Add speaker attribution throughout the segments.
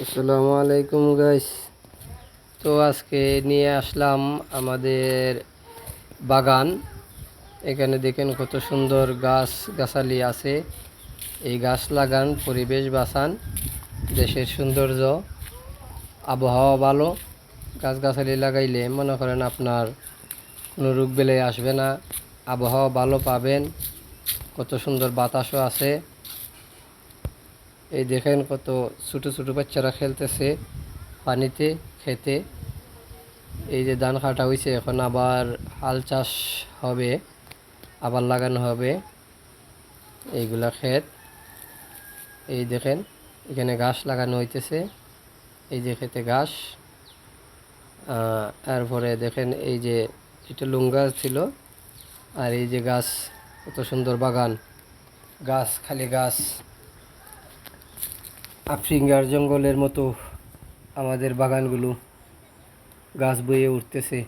Speaker 1: আসসালামু আলাইকুম গাইস। তো আজকে নিয়ে আসলাম আমাদের বাগান। এখানে দেখেন কত সুন্দর গাছ গাছালি আছে। এই গাছ লাগান, পরিবেশ বাঁচান, দেশের সৌন্দর্য, আবহাওয়া ভালো। গাছগাছালি লাগাইলে মনে করেন আপনার কোনো রোগ বেলায় আসবে না, আবহাওয়া ভালো পাবেন, কত সুন্দর বাতাসও আছে। এই দেখেন কত ছোটো ছোটো বাচ্চারা খেলতেছে পানিতে, খেতে। এই যে ধান কাটা হয়েছে, এখন আবার হাল চাষ হবে, আবার লাগানো হবে এইগুলা ক্ষেত। এই দেখেন এখানে ঘাস লাগানো হইতেছে, এই যে খেতে ঘাস। তারপরে দেখেন এই যে এটা লুম গাছ ছিল, আর এই যে গাছ, কত সুন্দর বাগান, গাছ খালি গাছ, আফ্রিকার জঙ্গলের মতো আমাদের বাগানগুলো, গাছ বয়ে উঠতেছে,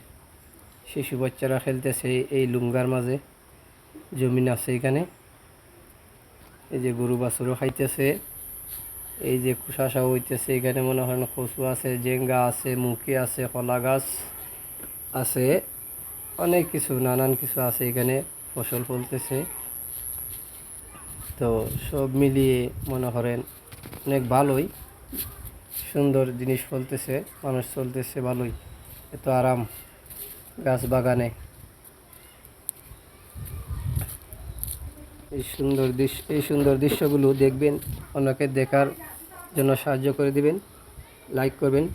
Speaker 1: শিশু বাচ্চারা খেলতেছে এই লুঙ্গার মাঝে। জমিন আছে এখানে, এই যে গরু বাছুরও খাইতেছে, এই যে কুশাশা হইতেছে এখানে, মনে হয় কচু আছে, জেঙ্গা আছে, মুখি আছে, কলা গাছ আছে, অনেক কিছু, নানান কিছু আছে এখানে, ফসল ফলতেছে। তো সব মিলিয়ে মনে করেন অনেক ভালোই, সুন্দর জিনিস ফলতেছে, মানুষ চলতেছে ভালোই, এত আরাম গাছ বাগানে। এই সুন্দর দৃশ্যগুলো দেখবেন, অন্যকে দেখার জন্য সাহায্য করে দিবেন, লাইক করবেন,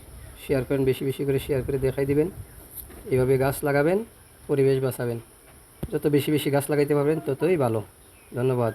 Speaker 1: শেয়ার করেন, বেশি বেশি করে শেয়ার করে দেখাই দিবেন। এভাবে গাছ লাগাবেন, পরিবেশ বাঁচাবেন। যত বেশি বেশি গাছ লাগাইতে পারবেন ততই ভালো। ধন্যবাদ।